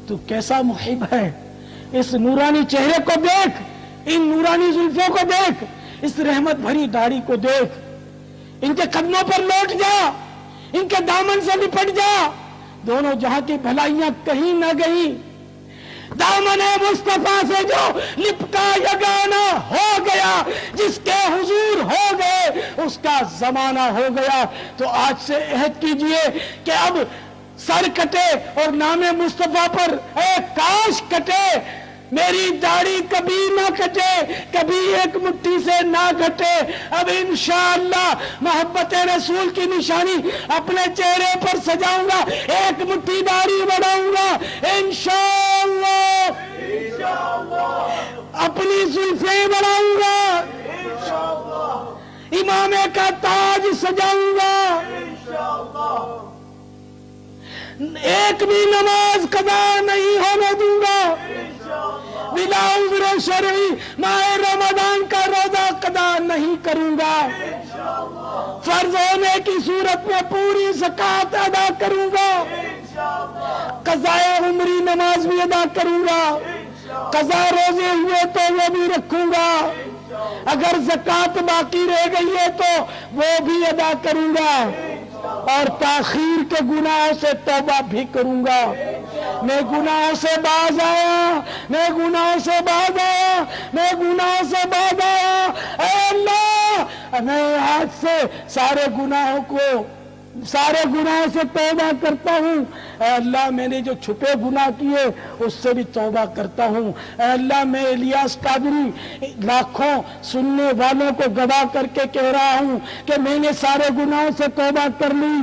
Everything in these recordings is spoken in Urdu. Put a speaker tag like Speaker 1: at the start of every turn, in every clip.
Speaker 1: تو کیسا محب ہے، اس نورانی چہرے کو دیکھ، ان نورانی زلفوں کو دیکھ، اس رحمت بھری داڑھی کو دیکھ، ان کے قدموں پر لوٹ جا، ان کے دامن سے لپٹ جا، دونوں جہاں کی بھلائیاں کہیں نہ گئیں، دامن مصطفیٰ سے جو لپٹا یگانہ ہو گیا، جس کے حضور ہو گئے اس کا زمانہ ہو گیا۔ تو آج سے عہد کیجئے کہ اب سر کٹے اور نام مصطفیٰ پر اے کاش کٹے، میری داڑھی کبھی نہ کٹے، کبھی ایک مٹھی سے نہ گھٹے۔ اب انشاءاللہ محبت رسول کی نشانی اپنے چہرے پر سجاؤں گا، ایک مٹھی داڑھی بڑھاؤں گا انشاءاللہ، اپنی زلفیں بڑھاؤں گا، امامے کا تاج سجاؤں گا، ایک بھی نماز قضا نہیں ہونے دوں گا، بلا عذر شرعی ماہ رمضان کا روزہ قضا نہیں کروں گا، فرض ہونے کی صورت میں پوری زکوٰۃ ادا کروں گا، قضائے عمری نماز بھی ادا کروں گا، قضا روزے ہوئے تو وہ بھی رکھوں گا، اگر زکوٰۃ باقی رہ گئی ہے تو وہ بھی ادا کروں گا، اور تاخیر کے گناہوں سے توبہ بھی کروں گا۔ میں گناہوں سے باز آیا، میں گناہوں سے باز آیا، میں گناہوں سے باز آیا، اے اللہ میں آج سے سارے گناہوں سے توبہ کرتا ہوں، اے اللہ میں نے جو چھپے گناہ کیے اس سے بھی توبہ کرتا ہوں، اے اللہ میں الیاس قادری لاکھوں سننے والوں کو گواہ کر کے کہہ رہا ہوں کہ میں نے سارے گناہوں سے توبہ کر لی،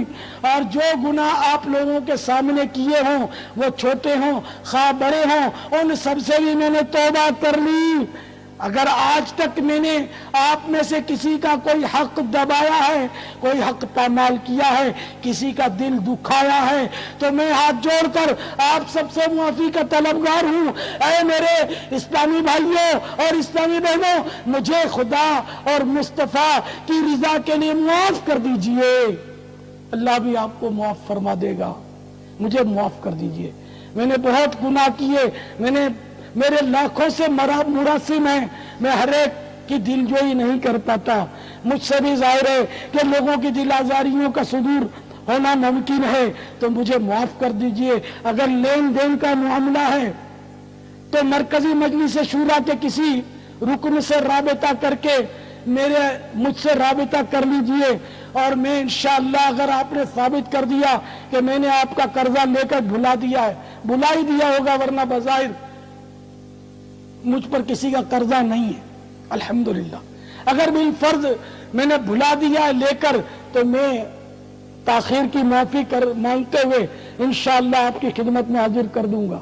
Speaker 1: اور جو گناہ آپ لوگوں کے سامنے کیے ہوں وہ چھوٹے ہوں خواہ بڑے ہوں ان سب سے بھی میں نے توبہ کر لی۔ اگر آج تک میں نے آپ میں سے کسی کا کوئی حق دبایا ہے، کوئی حق پامال کیا ہے، کسی کا دل دکھایا ہے، تو میں ہاتھ جوڑ کر آپ سب سے معافی کا طلبگار ہوں۔ اے میرے اسلامی بھائیوں اور اسلامی بہنوں، مجھے خدا اور مصطفیٰ کی رضا کے لیے معاف کر دیجئے، اللہ بھی آپ کو معاف فرما دے گا، مجھے معاف کر دیجئے۔ میں نے بہت گناہ کیے، میرے لاکھوں سے مراسم ہیں، میں ہر ایک کی دل جوئی نہیں کر پاتا، مجھ سے بھی ظاہر ہے کہ لوگوں کی دل آزاریوں کا صدور ہونا ممکن ہے، تو مجھے معاف کر دیجئے۔ اگر لین دین کا معاملہ ہے تو مرکزی مجلس شورا کے کسی رکن سے رابطہ کر کے مجھ سے رابطہ کر لیجئے، اور میں انشاءاللہ اگر آپ نے ثابت کر دیا کہ میں نے آپ کا قرضہ لے کر بھلا دیا ہے، بھلا ہی دیا ہوگا ورنہ بظاہر مجھ پر کسی کا قرضہ نہیں ہے الحمدللہ، اگر بالفرض میں نے بھلا دیا لے کر تو میں تاخیر کی معافی مانگتے ہوئے انشاءاللہ آپ کی خدمت میں حاضر کر دوں گا۔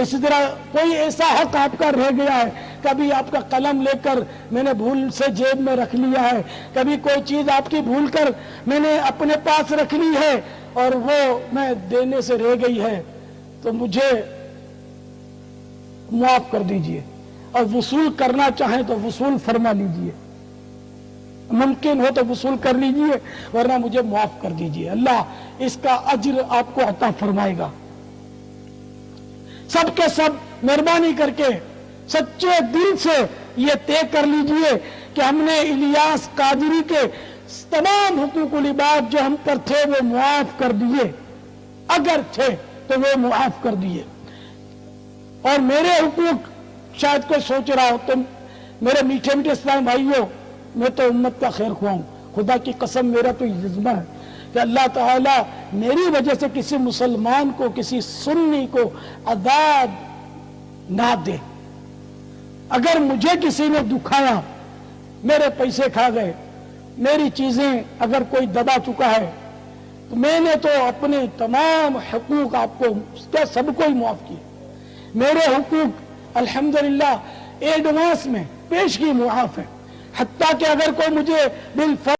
Speaker 1: اسی طرح کوئی ایسا حق آپ کا رہ گیا ہے، کبھی آپ کا قلم لے کر میں نے بھول سے جیب میں رکھ لیا ہے، کبھی کوئی چیز آپ کی بھول کر میں نے اپنے پاس رکھ لی ہے اور وہ میں دینے سے رہ گئی ہے، تو مجھے معاف کر دیجئے، اور وصول کرنا چاہیں تو وصول فرما لیجئے، ممکن ہو تو وصول کر لیجئے ورنہ مجھے معاف کر دیجئے، اللہ اس کا اجر آپ کو عطا فرمائے گا۔ سب کے سب مہربانی کر کے سچے دل سے یہ طے کر لیجئے کہ ہم نے الیاس قادری کے تمام حقوق العباد جو ہم پر تھے وہ معاف کر دیے، اگر تھے تو وہ معاف کر دیے، اور میرے حقوق شاید کوئی سوچ رہا ہو، تم میرے میٹھے میٹھے اسلام بھائیوں، میں تو امت کا خیر خواہ ہوں، خدا کی قسم میرا تو یہ جذبہ ہے کہ اللہ تعالیٰ میری وجہ سے کسی مسلمان کو، کسی سنی کو عذاب نہ دے۔ اگر مجھے کسی نے دکھایا، میرے پیسے کھا گئے، میری چیزیں اگر کوئی دبا چکا ہے، تو میں نے تو اپنے تمام حقوق آپ کو سب کو ہی معاف کیے، میرے حقوق الحمدللہ ایڈوانس میں پیشگی معاف ہے، حتیٰ کہ اگر کوئی مجھے بالفرض